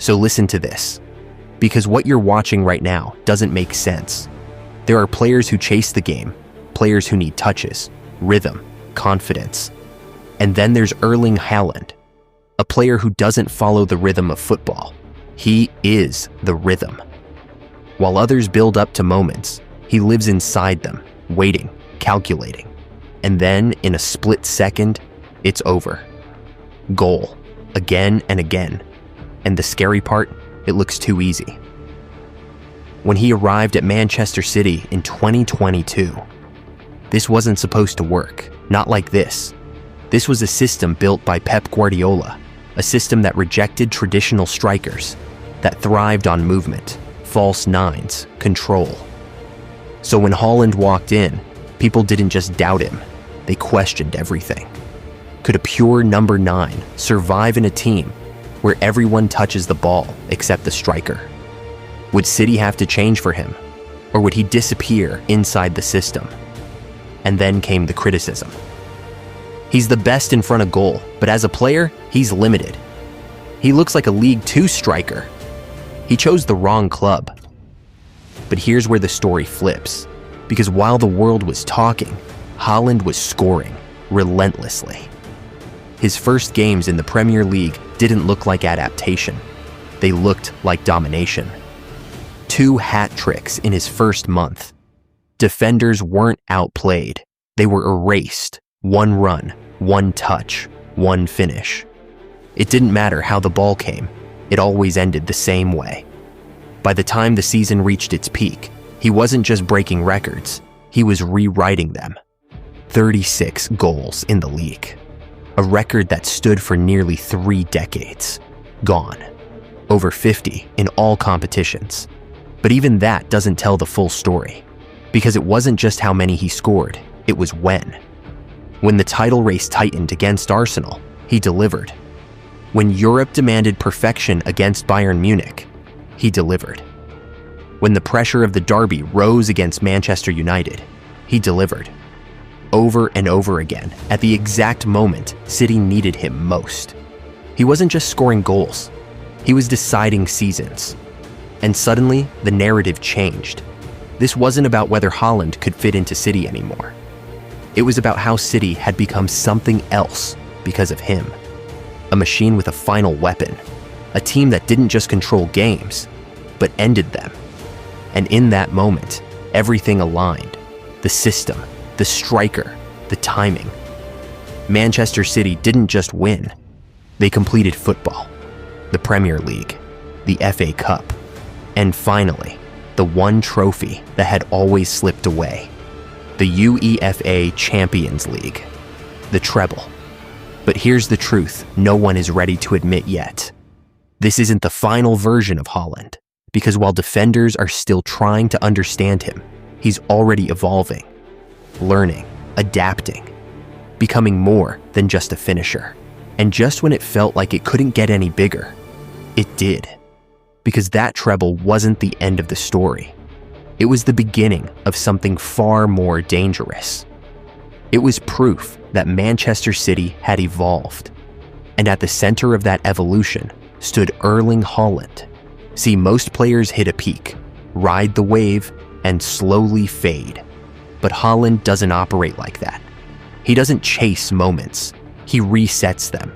So listen to this, because what you're watching right now doesn't make sense. There are players who chase the game, players who need touches, rhythm, confidence. And then there's Erling Haaland, a player who doesn't follow the rhythm of football. He is the rhythm. While others build up to moments, he lives inside them, waiting, calculating. And then, in a split second, it's over. Goal, again and again. And the scary part, it looks too easy. When he arrived at Manchester City in 2022, this wasn't supposed to work, not like this. This was a system built by Pep Guardiola, a system that rejected traditional strikers, that thrived on movement, false nines, control. So when Haaland walked in, people didn't just doubt him, they questioned everything. Could a pure number 9 survive in a team where everyone touches the ball except the striker? Would City have to change for him, or would he disappear inside the system? And then came the criticism. He's the best in front of goal, but as a player, he's limited. He looks like a League 2 striker. He chose the wrong club. But here's where the story flips, because while the world was talking, Haaland was scoring relentlessly. His first games in the Premier League didn't look like adaptation. They looked like domination. 2 hat tricks in his first month. Defenders weren't outplayed. They were erased. 1 run, 1 touch, 1 finish. It didn't matter how the ball came. It always ended the same way. By the time the season reached its peak, he wasn't just breaking records, he was rewriting them. 36 goals in the league. A record that stood for nearly 3 decades. Gone. Over 50 in all competitions. But even that doesn't tell the full story, because it wasn't just how many he scored, it was when. When the title race tightened against Arsenal, he delivered. When Europe demanded perfection against Bayern Munich, he delivered. When the pressure of the derby rose against Manchester United, he delivered. Over and over again, at the exact moment City needed him most. He wasn't just scoring goals, he was deciding seasons. And suddenly, the narrative changed. This wasn't about whether Haaland could fit into City anymore. It was about how City had become something else because of him. A machine with a final weapon. A team that didn't just control games, but ended them. And in that moment, everything aligned. The system, the striker, the timing. Manchester City didn't just win. They completed football, the Premier League, the FA Cup, and finally, the one trophy that had always slipped away. The UEFA Champions League, the treble. But here's the truth no one is ready to admit yet. This isn't the final version of Haaland, because while defenders are still trying to understand him, he's already evolving, learning, adapting, becoming more than just a finisher. And just when it felt like it couldn't get any bigger, it did. Because that treble wasn't the end of the story. It was the beginning of something far more dangerous. It was proof that Manchester City had evolved. And at the center of that evolution stood Erling Haaland. See, most players hit a peak, ride the wave, and slowly fade. But Haaland doesn't operate like that. He doesn't chase moments. He resets them.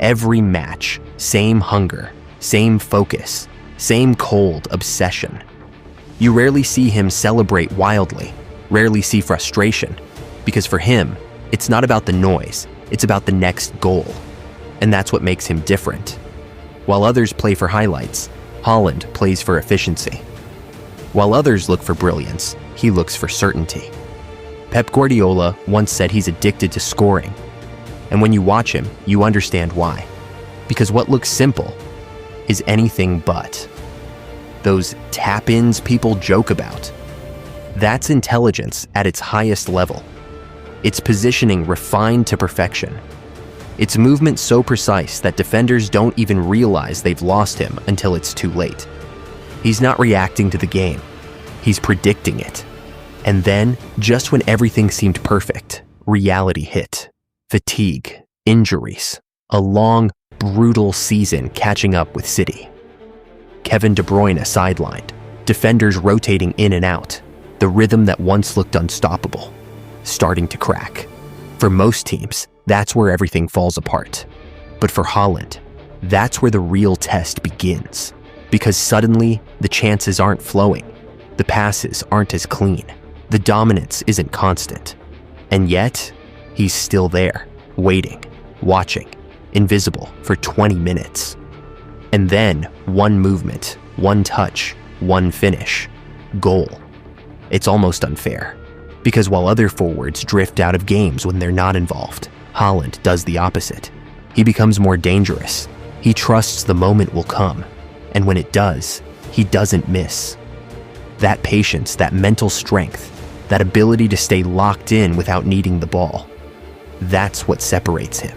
Every match, same hunger, same focus, same cold obsession. You rarely see him celebrate wildly, rarely see frustration, because for him, it's not about the noise, it's about the next goal. And that's what makes him different. While others play for highlights, Haaland plays for efficiency. While others look for brilliance, he looks for certainty. Pep Guardiola once said he's addicted to scoring. And when you watch him, you understand why. Because what looks simple is anything but. Those tap-ins people joke about. That's intelligence at its highest level. It's positioning refined to perfection. It's movement so precise that defenders don't even realize they've lost him until it's too late. He's not reacting to the game. He's predicting it. And then, just when everything seemed perfect, reality hit. Fatigue, injuries, a long, brutal season catching up with City. Kevin De Bruyne sidelined, defenders rotating in and out, the rhythm that once looked unstoppable, starting to crack. For most teams, that's where everything falls apart. But for Haaland, that's where the real test begins. Because suddenly, the chances aren't flowing, the passes aren't as clean, the dominance isn't constant. And yet, he's still there, waiting, watching, invisible for 20 minutes. And then, one movement, one touch, one finish, goal. It's almost unfair. Because while other forwards drift out of games when they're not involved, Haaland does the opposite. He becomes more dangerous. He trusts the moment will come. And when it does, he doesn't miss. That patience, that mental strength, that ability to stay locked in without needing the ball, that's what separates him.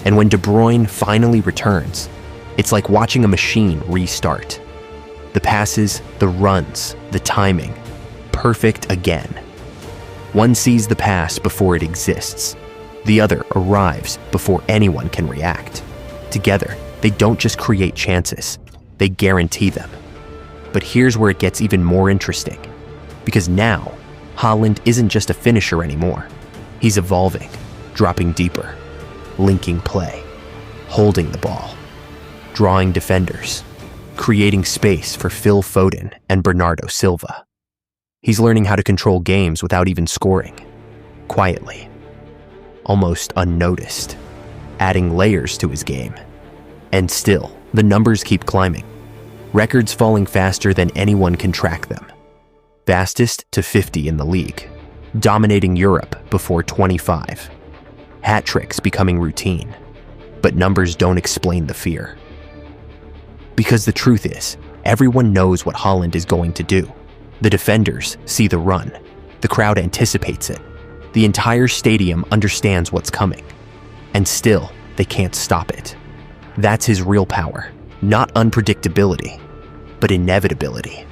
And when De Bruyne finally returns, it's like watching a machine restart. The passes, the runs, the timing, perfect again. One sees the pass before it exists. The other arrives before anyone can react. Together, they don't just create chances, they guarantee them. But here's where it gets even more interesting. Because now, Haaland isn't just a finisher anymore. He's evolving, dropping deeper, linking play, holding the ball, drawing defenders, creating space for Phil Foden and Bernardo Silva. He's learning how to control games without even scoring, quietly, almost unnoticed, adding layers to his game. And still, the numbers keep climbing. Records falling faster than anyone can track them. Fastest to 50 in the league, dominating Europe before 25. Hat tricks becoming routine, but numbers don't explain the fear. Because the truth is, everyone knows what Haaland is going to do. The defenders see the run. The crowd anticipates it. The entire stadium understands what's coming. And still, they can't stop it. That's his real power. Not unpredictability, but inevitability.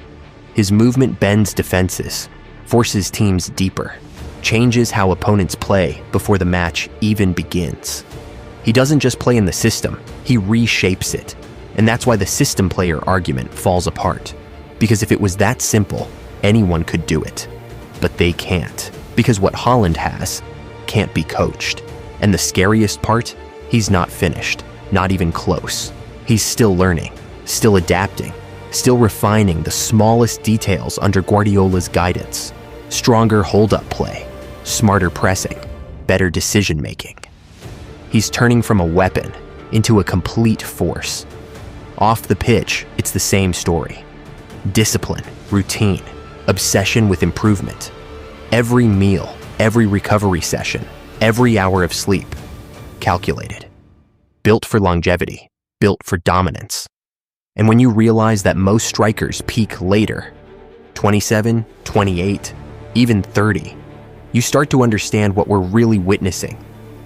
His movement bends defenses, forces teams deeper, changes how opponents play before the match even begins. He doesn't just play in the system, he reshapes it. And that's why the system player argument falls apart. Because if it was that simple, anyone could do it. But they can't. Because what Haaland has can't be coached. And the scariest part, he's not finished, not even close. He's still learning, still adapting, still refining the smallest details under Guardiola's guidance. Stronger hold-up play, smarter pressing, better decision-making. He's turning from a weapon into a complete force. Off the pitch, it's the same story. Discipline, routine, obsession with improvement. Every meal, every recovery session, every hour of sleep, calculated. Built for longevity, built for dominance. And when you realize that most strikers peak later, 27, 28, even 30, you start to understand what we're really witnessing.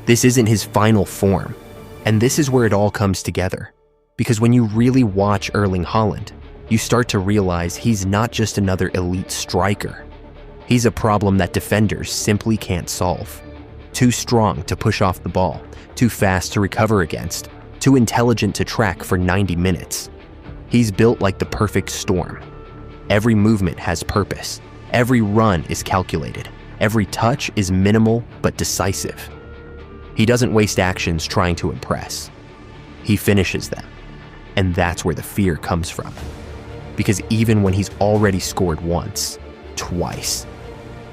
This isn't his final form. And this is where it all comes together. Because when you really watch Erling Haaland, you start to realize he's not just another elite striker. He's a problem that defenders simply can't solve. Too strong to push off the ball, too fast to recover against, too intelligent to track for 90 minutes. He's built like the perfect storm. Every movement has purpose. Every run is calculated. Every touch is minimal but decisive. He doesn't waste actions trying to impress. He finishes them. And that's where the fear comes from. Because even when he's already scored once, twice,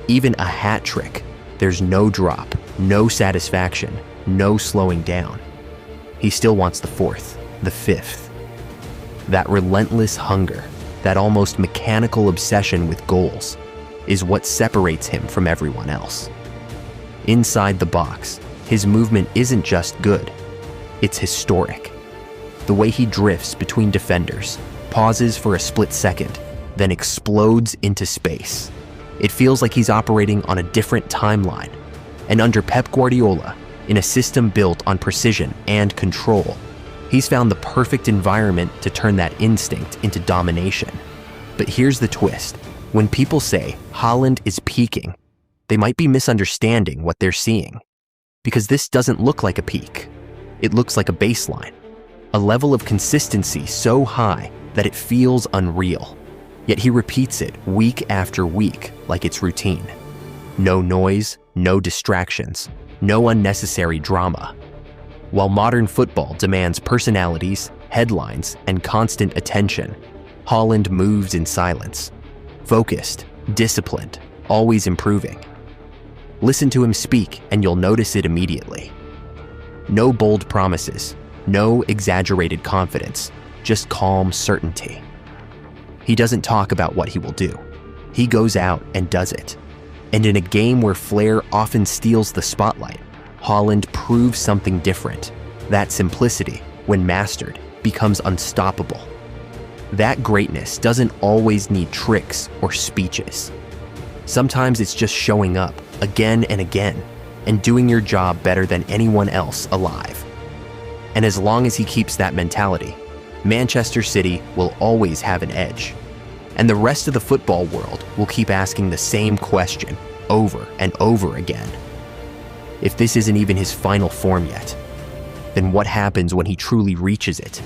even a hat trick, there's no drop, no satisfaction, no slowing down. He still wants the fourth, the fifth. That relentless hunger, that almost mechanical obsession with goals, is what separates him from everyone else. Inside the box, his movement isn't just good, it's historic. The way he drifts between defenders, pauses for a split second, then explodes into space. It feels like he's operating on a different timeline. And under Pep Guardiola, in a system built on precision and control, he's found the perfect environment to turn that instinct into domination. But here's the twist. When people say Haaland is peaking, they might be misunderstanding what they're seeing. Because this doesn't look like a peak. It looks like a baseline. A level of consistency so high that it feels unreal. Yet he repeats it week after week like it's routine. No noise, no distractions, no unnecessary drama. While modern football demands personalities, headlines, and constant attention, Haaland moves in silence, focused, disciplined, always improving. Listen to him speak and you'll notice it immediately. No bold promises, no exaggerated confidence, just calm certainty. He doesn't talk about what he will do. He goes out and does it. And in a game where flair often steals the spotlight, Haaland proves something different. That simplicity, when mastered, becomes unstoppable. That greatness doesn't always need tricks or speeches. Sometimes it's just showing up again and again and doing your job better than anyone else alive. And as long as he keeps that mentality, Manchester City will always have an edge. And the rest of the football world will keep asking the same question over and over again. If this isn't even his final form yet, then what happens when he truly reaches it?